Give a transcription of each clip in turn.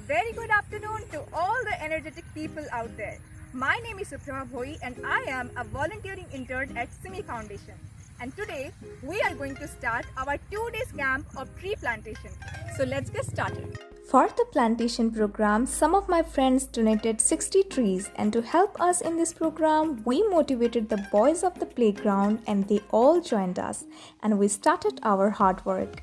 very good afternoon to all the energetic people out there. My name is Suprema Bhoi and I am a volunteering intern at Simi Foundation. And today we are going to start our 2 days camp of tree plantation. So let's get started. For the plantation program, some of my friends donated 60 trees, and to help us in this program, we motivated the boys of the playground and they all joined us and we started our hard work.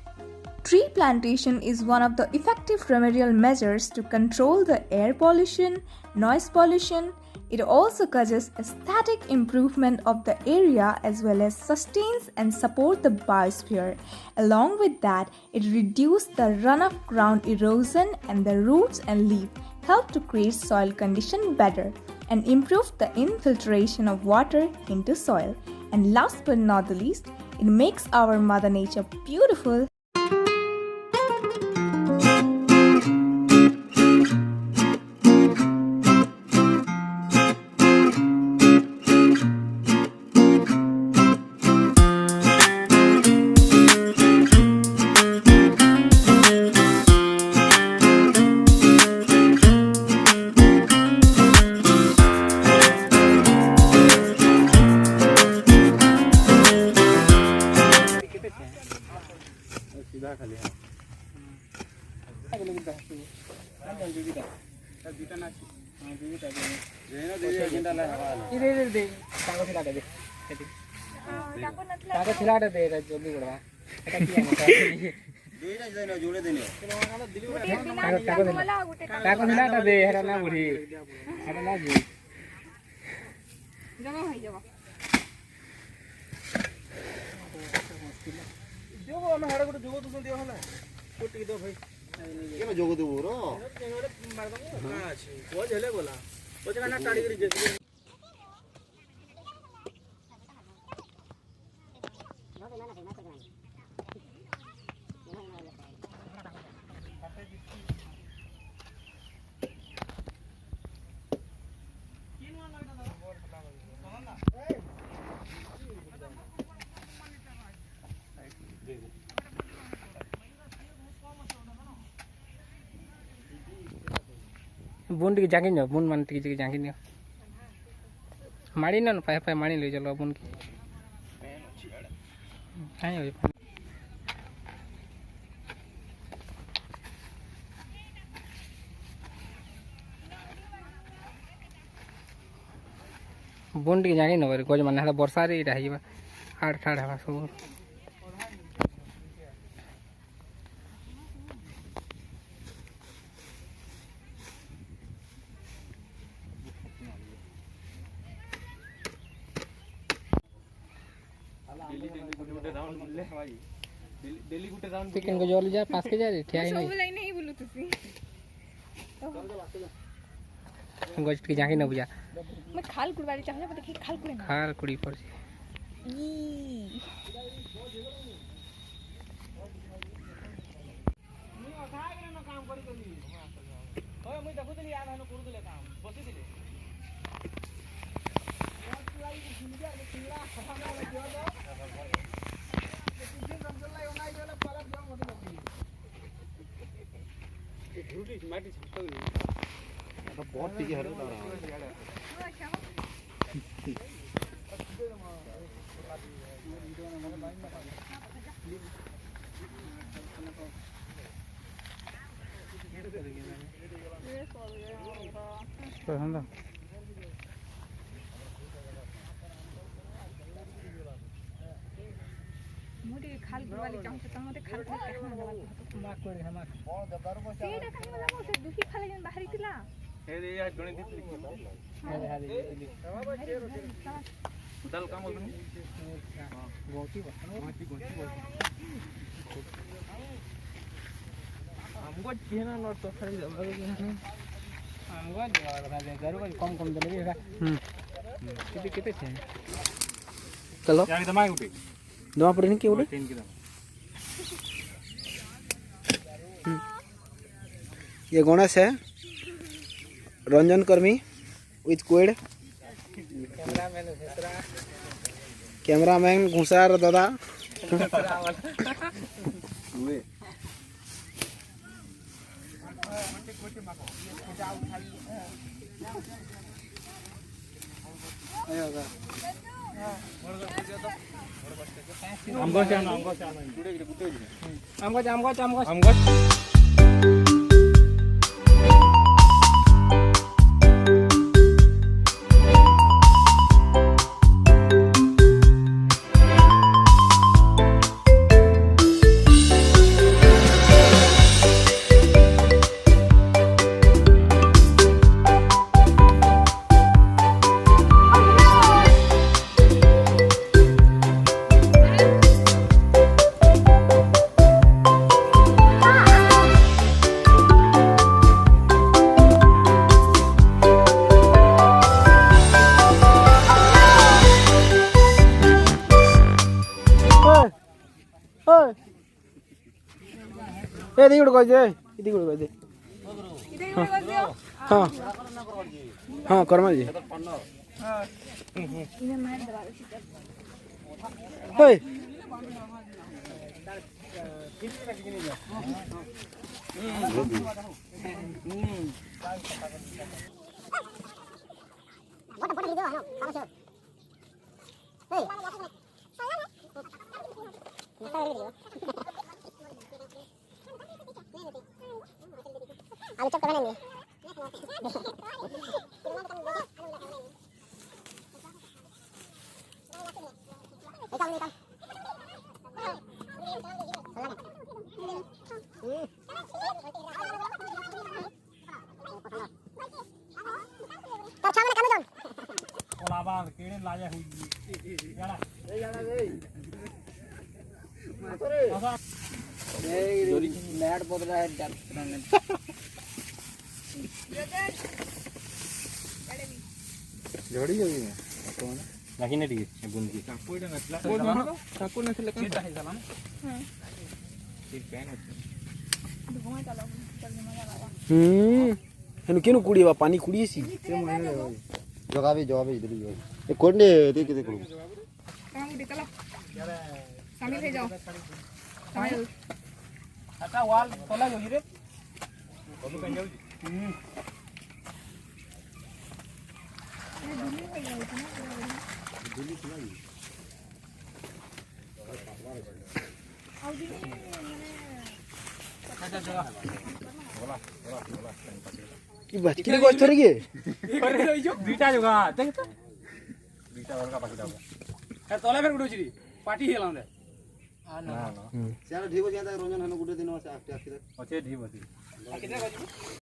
Tree plantation is one of the effective remedial measures to control the air pollution, noise pollution. It also causes aesthetic improvement of the area as well as sustains and support the biosphere. Along with that, it reduces the runoff ground erosion and the roots and leaves help to create soil condition better and improve the infiltration of water into soil. And last but not the least, it makes our Mother Nature beautiful. बुन T जांगी न बुन मान T जांगी न मारी न पाए पाए मारी ले चलो बुन की हां हो बुन टी जांगी न बर कोज मन हला वर्षा रे रहिबा हाड़ ठाड़ हवा सब चिकन को जोल जा पास के जा रे ठिया ही नहीं सब लाइन नहीं बोलू तुसी गोश्त की जाके न बुझा मैं खाल कुड़वारी चाहले देखि खाल कुड़े खाल कुड़ी पर ई काम करी ओए मुई देखु तनी यार हनो करू दिले काम बसी दिले बहुत ठीक है मोटे खाल गुवाली चाहू त मते खाल खाल देखा न माक कोइ हम कोन दबारो को सेटा खाइ मला को से दुखी खाले जन बाहरी तिला ए रे या गणित दित अरे दल काम होनी गोटी हमको केना नोट तो खरी हमको देवार भाई गरु कम कम देले कितने छे चलो यानी दमाई उठी दवा पड़े नहीं क्यों ये गणेश है रंजन कर्मी विथ कोड कैमरामैन घुसार दादा ఇది కూడా కొద్ది ఇది కూడా కొద్ది इधर ही कर दियो हाँ हाँ कर्मा जी इन्हें मैं दबा रही ओए आलू चप बनाएंगे झड़ी जाएगी लाखिने टिके बुंदी हेनु केनु कुड़ीबा पानी कुड़ीसी जगावे इधर ही ये कोने देख देख लो कहां उठे चलो शामिल हो जाओ शामिल अच्छा वाल तला जोगी रे बोलू कहीं जाऊ की बात की गोछ थरी गे अरे रही जो दुईटा जोगा देख तो दुईटा वर्गा बाकी दाओ ए तले फेर गुडो छिरी पार्टी हेलां दे ना चलो ठीक हो जाता है रंजन हनो गुडे दिन से आके आके अच्छे ढी बसी कितने बजे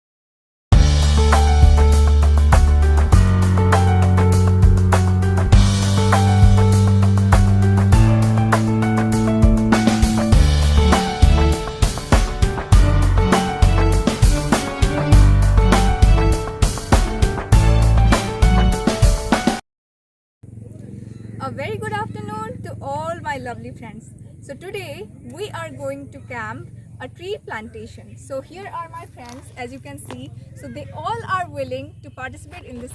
A very good afternoon to all my lovely friends. So today we are going to camp a tree plantation. So here are my friends, as you can see. So they all are willing to participate in this